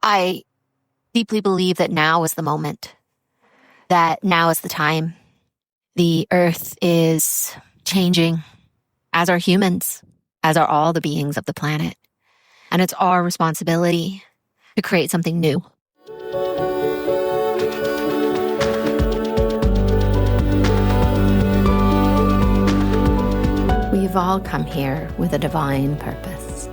I deeply believe that now is the moment, that now is the time. The earth is changing, as are humans, as are all the beings of the planet. And it's our responsibility to create something new. We've all come here with a divine purpose,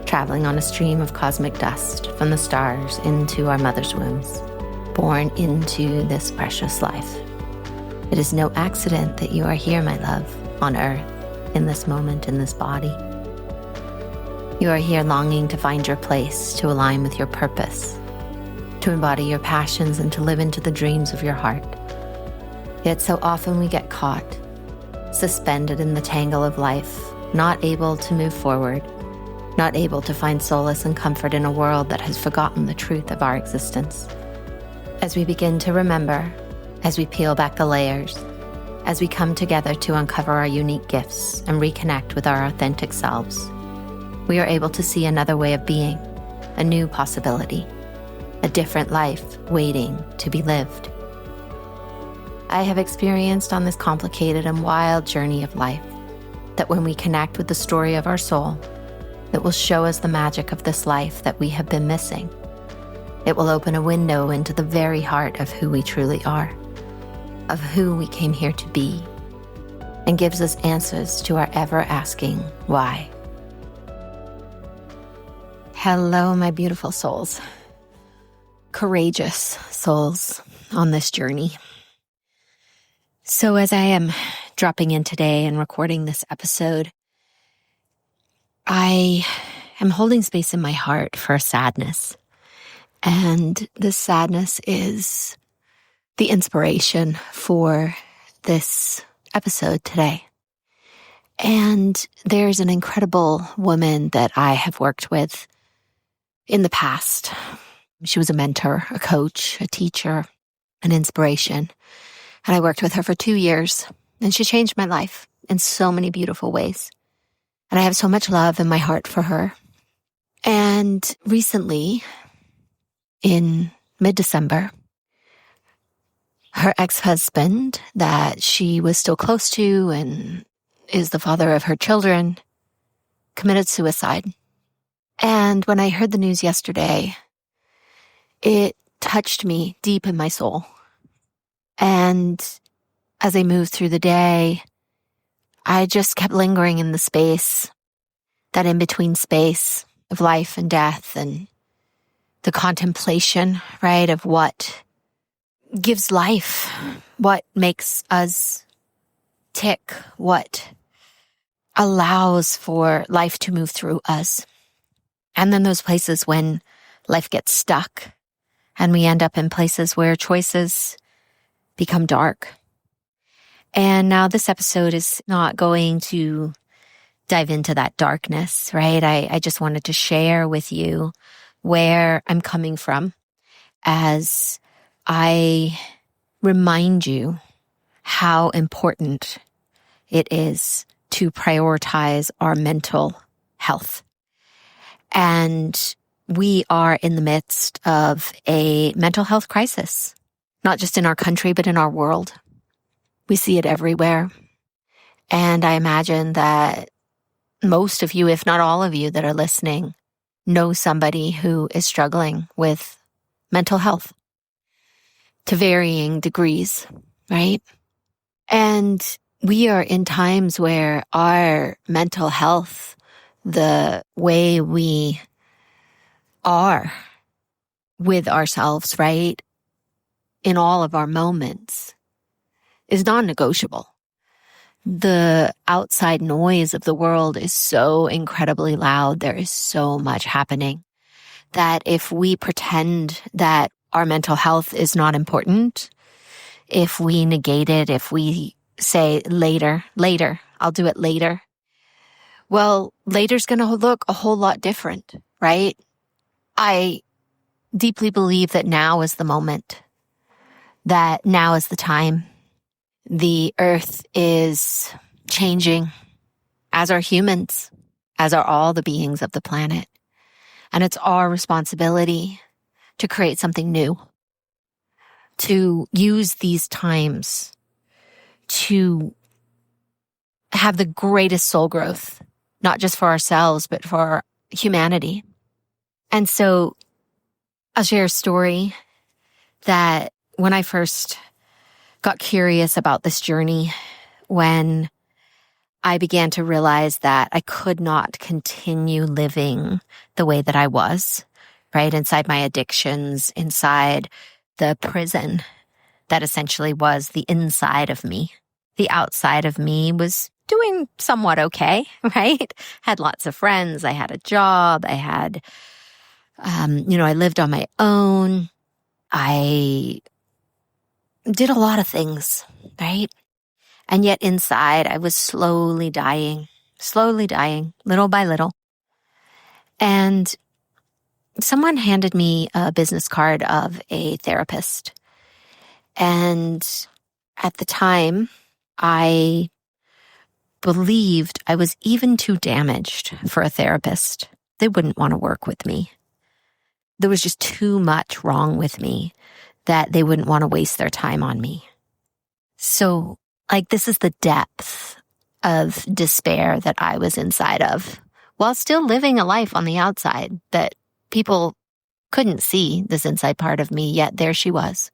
traveling on a stream of cosmic dust from the stars into our mother's wombs, born into this precious life. It is no accident that you are here, my love, on earth, in this moment, in this body. You are here longing to find your place, to align with your purpose, to embody your passions and to live into the dreams of your heart. Yet so often we get caught, suspended in the tangle of life, not able to move forward, not able to find solace and comfort in a world that has forgotten the truth of our existence. As we begin to remember, as we peel back the layers, as we come together to uncover our unique gifts and reconnect with our authentic selves, we are able to see another way of being, a new possibility, a different life waiting to be lived. I have experienced on this complicated and wild journey of life that when we connect with the story of our soul, it will show us the magic of this life that we have been missing. It will open a window into the very heart of who we truly are, of who we came here to be, and gives us answers to our ever-asking why. Hello, my beautiful souls, courageous souls on this journey. So as I am dropping in today and recording this episode, I am holding space in my heart for a sadness. And this sadness is the inspiration for this episode today. And there's an incredible woman that I have worked with in the past. She was a mentor, a coach, a teacher, an inspiration. And I worked with her for 2 years, and she changed my life in so many beautiful ways. And I have so much love in my heart for her. And recently, in mid-December, her ex-husband that she was still close to and is the father of her children committed suicide. And when I heard the news yesterday, it touched me deep in my soul. And as I moved through the day, I just kept lingering in the space, that in-between space of life and death, and the contemplation, right, of what gives life, what makes us tick, what allows for life to move through us. And then those places when life gets stuck and we end up in places where choices become dark. And now this episode is not going to dive into that darkness, right? I just wanted to share with you where I'm coming from as I remind you how important it is to prioritize our mental health. And we are in the midst of a mental health crisis, not just in our country, but in our world. We see it everywhere. And I imagine that most of you, if not all of you that are listening, know somebody who is struggling with mental health to varying degrees, right? And we are in times where our mental health, the way we are with ourselves, right, in all of our moments, is non-negotiable. The outside noise of the world is so incredibly loud. There is so much happening that if we pretend that our mental health is not important, if we negate it, if we say later, I'll do it later, well, later's going to look a whole lot different, right? I deeply believe that now is the moment, that now is the time. The earth is changing, as are humans, as are all the beings of the planet. And it's our responsibility to create something new, to use these times to have the greatest soul growth, not just for ourselves, but for humanity. And so I'll share a story that when I first got curious about this journey, when I began to realize that I could not continue living the way that I was, right? Inside my addictions, inside the prison that essentially was the inside of me. The outside of me was doing somewhat okay, right? Had lots of friends. I had a job. I had, I lived on my own. I did a lot of things, right? And yet inside, I was slowly dying, little by little. And someone handed me a business card of a therapist. And at the time, I believed I was even too damaged for a therapist. They wouldn't want to work with me. There was just too much wrong with me that they wouldn't want to waste their time on me. So, this is the depth of despair that I was inside of, while still living a life on the outside that people couldn't see this inside part of me, yet there she was,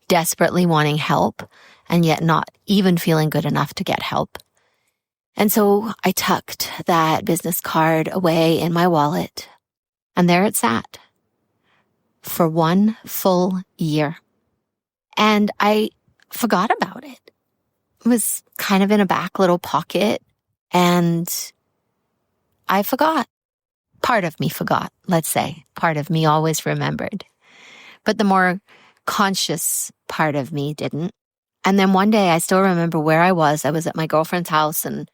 desperately wanting help, and yet not even feeling good enough to get help. And so I tucked that business card away in my wallet, and there it sat for 1 full year. And I forgot about it. It was kind of in a back little pocket, and I forgot. Part of me forgot, let's say. Part of me always remembered. But the more conscious part of me didn't. And then one day I still remember where I was. I was at my girlfriend's house, and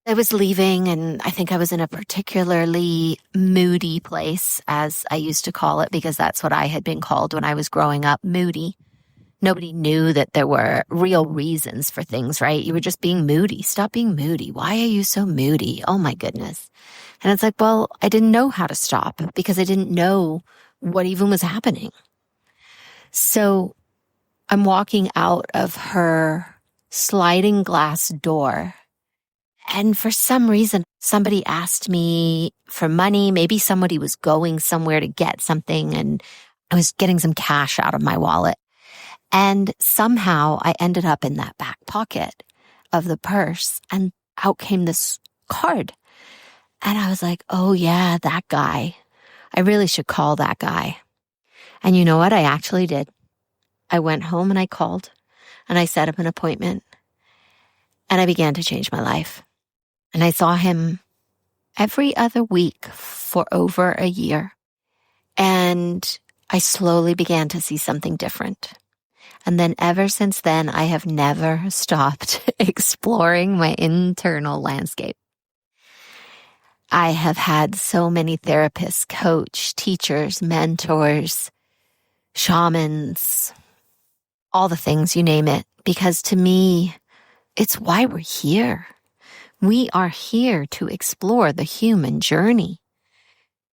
I was leaving, and I think I was in a particularly moody place, as I used to call it, because that's what I had been called when I was growing up, moody. Nobody knew that there were real reasons for things, right? You were just being moody. Stop being moody. Why are you so moody? Oh my goodness. And it's well, I didn't know how to stop because I didn't know what even was happening. So I'm walking out of her sliding glass door, and for some reason, somebody asked me for money. Maybe somebody was going somewhere to get something, and I was getting some cash out of my wallet. And somehow I ended up in that back pocket of the purse, and out came this card. And I was like, oh yeah, that guy. I really should call that guy. And you know what? I actually did. I went home and I called, and I set up an appointment, and I began to change my life. And I saw him every other week for over a year. And I slowly began to see something different. And then ever since then, I have never stopped exploring my internal landscape. I have had so many therapists, coach, teachers, mentors, shamans, all the things, you name it, because to me, it's why we're here. We are here to explore the human journey.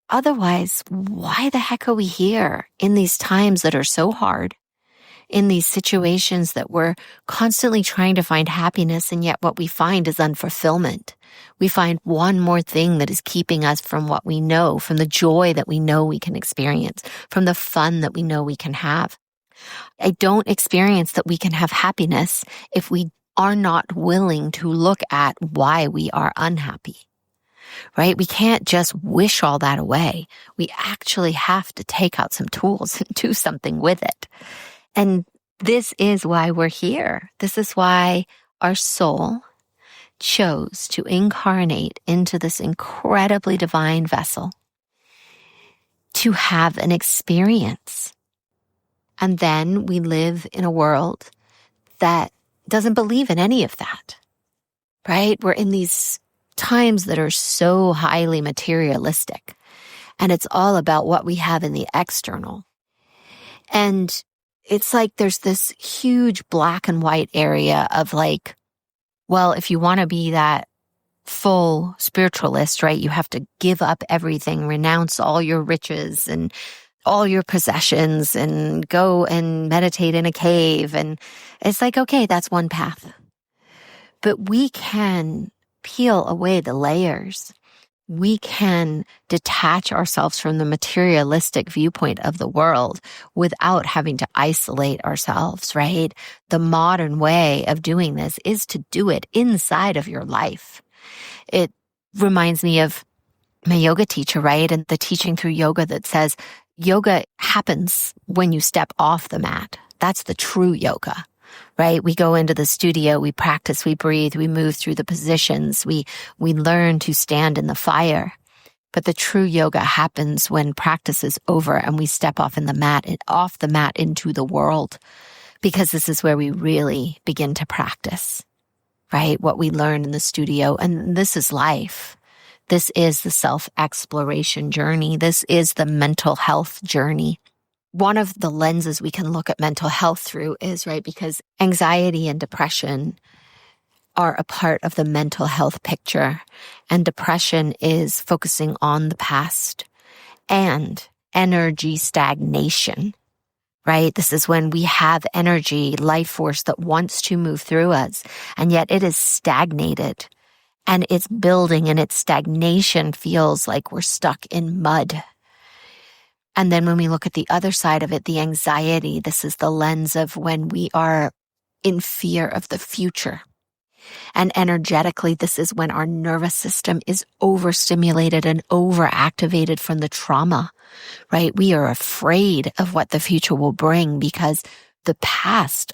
Otherwise, why the heck are we here in these times that are so hard? In these situations that we're constantly trying to find happiness, and yet what we find is unfulfillment. We find one more thing that is keeping us from what we know, from the joy that we know we can experience, from the fun that we know we can have. I don't experience that we can have happiness if we are not willing to look at why we are unhappy, right? We can't just wish all that away. We actually have to take out some tools and do something with it. And this is why we're here. This is why our soul chose to incarnate into this incredibly divine vessel to have an experience. And then we live in a world that doesn't believe in any of that, right? We're in these times that are so highly materialistic, and it's all about what we have in the external. And it's there's this huge black and white area of well, if you want to be that full spiritualist, right, you have to give up everything, renounce all your riches and all your possessions and go and meditate in a cave. And it's like, okay, that's one path. But we can peel away the layers. We can detach ourselves from the materialistic viewpoint of the world without having to isolate ourselves, right? The modern way of doing this is to do it inside of your life. It reminds me of my yoga teacher, right? And the teaching through yoga that says yoga happens when you step off the mat. That's the true yoga, right? We go into the studio, we practice, we breathe, we move through the positions, we learn to stand in the fire. But the true yoga happens when practice is over and we step off the mat into the world, because this is where we really begin to practice, right? What we learn in the studio. And this is life. This is the self-exploration journey. This is the mental health journey. One of the lenses we can look at mental health through is, right, because anxiety and depression are a part of the mental health picture. And depression is focusing on the past and energy stagnation, right? This is when we have energy, life force that wants to move through us, and yet it is stagnated. And it's building, and its stagnation feels like we're stuck in mud. And then when we look at the other side of it, the anxiety, this is the lens of when we are in fear of the future. And energetically, this is when our nervous system is overstimulated and overactivated from the trauma, right? We are afraid of what the future will bring because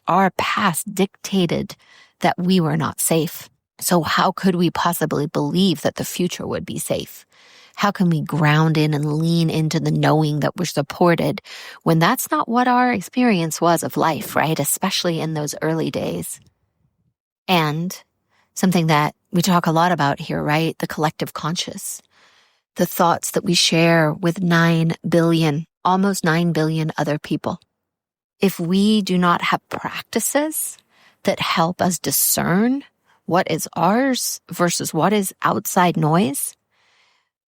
our past dictated that we were not safe. So how could we possibly believe that the future would be safe? How can we ground in and lean into the knowing that we're supported when that's not what our experience was of life, right? Especially in those early days. And something that we talk a lot about here, right? The collective conscious. The thoughts that we share with almost 9 billion other people. If we do not have practices that help us discern what is ours versus what is outside noise,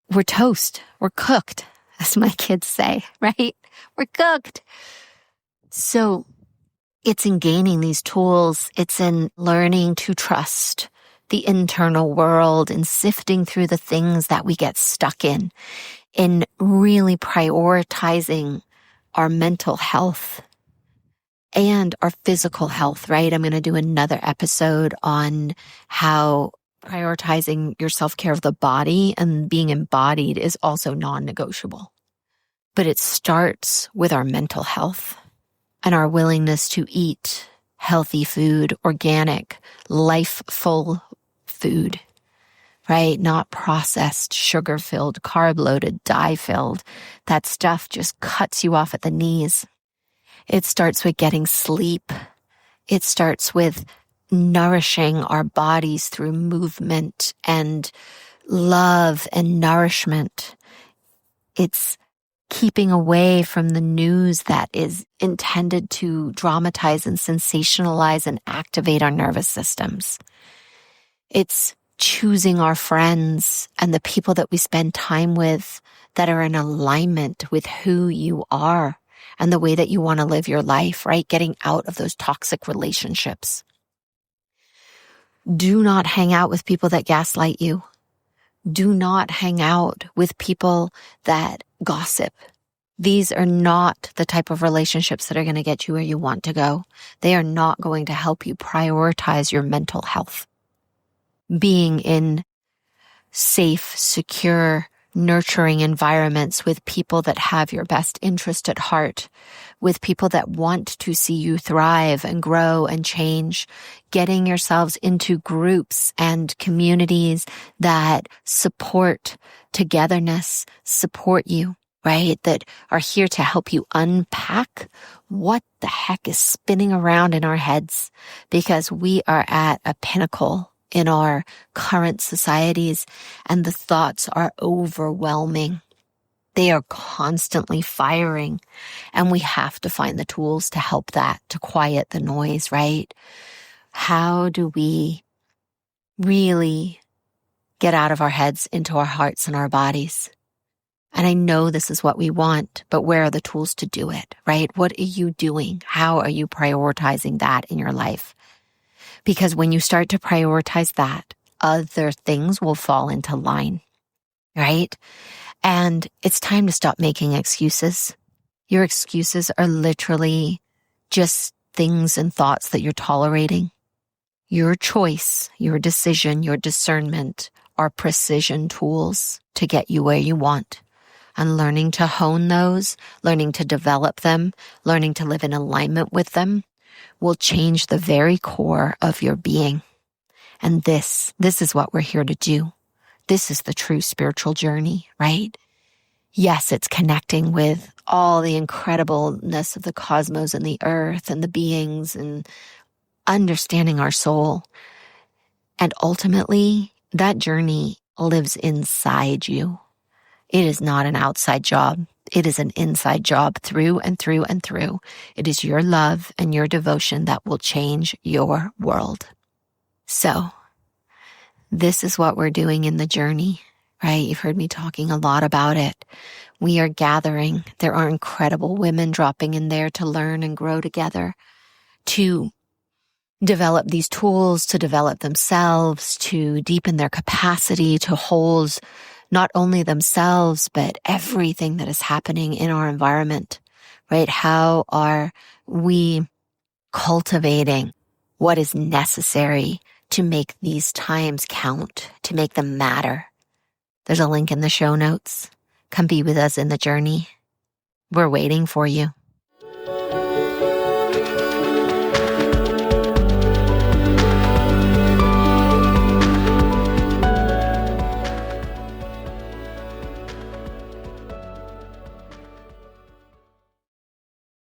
we're toast. We're cooked, as my kids say, right? We're cooked. So it's in gaining these tools. It's in learning to trust the internal world and sifting through the things that we get stuck in really prioritizing our mental health and our physical health, right? I'm going to do another episode on how prioritizing your self-care of the body and being embodied is also non-negotiable. But it starts with our mental health and our willingness to eat healthy food, organic, life-full food, right? Not processed, sugar-filled, carb-loaded, dye-filled. That stuff just cuts you off at the knees. It starts with getting sleep. It starts with nourishing our bodies through movement and love and nourishment. It's keeping away from the news that is intended to dramatize and sensationalize and activate our nervous systems. It's choosing our friends and the people that we spend time with that are in alignment with who you are and the way that you want to live your life, right? Getting out of those toxic relationships. Do not hang out with people that gaslight you. Do not hang out with people that gossip. These are not the type of relationships that are going to get you where you want to go. They are not going to help you prioritize your mental health. Being in safe, secure, nurturing environments with people that have your best interest at heart, with people that want to see you thrive and grow and change, getting yourselves into groups and communities that support togetherness, support you, right? That are here to help you unpack what the heck is spinning around in our heads, because we are at a pinnacle in our current societies, and the thoughts are overwhelming. They are constantly firing, and we have to find the tools to help that, to quiet the noise, right? How do we really get out of our heads into our hearts and our bodies? And I know this is what we want, but where are the tools to do it, right? What are you doing? How are you prioritizing that in your life? Because when you start to prioritize that, other things will fall into line, right? And it's time to stop making excuses. Your excuses are literally just things and thoughts that you're tolerating. Your choice, your decision, your discernment are precision tools to get you where you want. And learning to hone those, learning to develop them, learning to live in alignment with them will change the very core of your being. And this is what we're here to do. This is the true spiritual journey, right? Yes, it's connecting with all the incredibleness of the cosmos and the earth and the beings and understanding our soul. And ultimately, that journey lives inside you. It is not an outside job. It is an inside job through and through and through. It is your love and your devotion that will change your world. So, this is what we're doing in the journey, right? You've heard me talking a lot about it. We are gathering. There are incredible women dropping in there to learn and grow together, to develop these tools, to develop themselves, to deepen their capacity to hold not only themselves, but everything that is happening in our environment, right? How are we cultivating what is necessary to make these times count, to make them matter? There's a link in the show notes. Come be with us in the journey. We're waiting for you.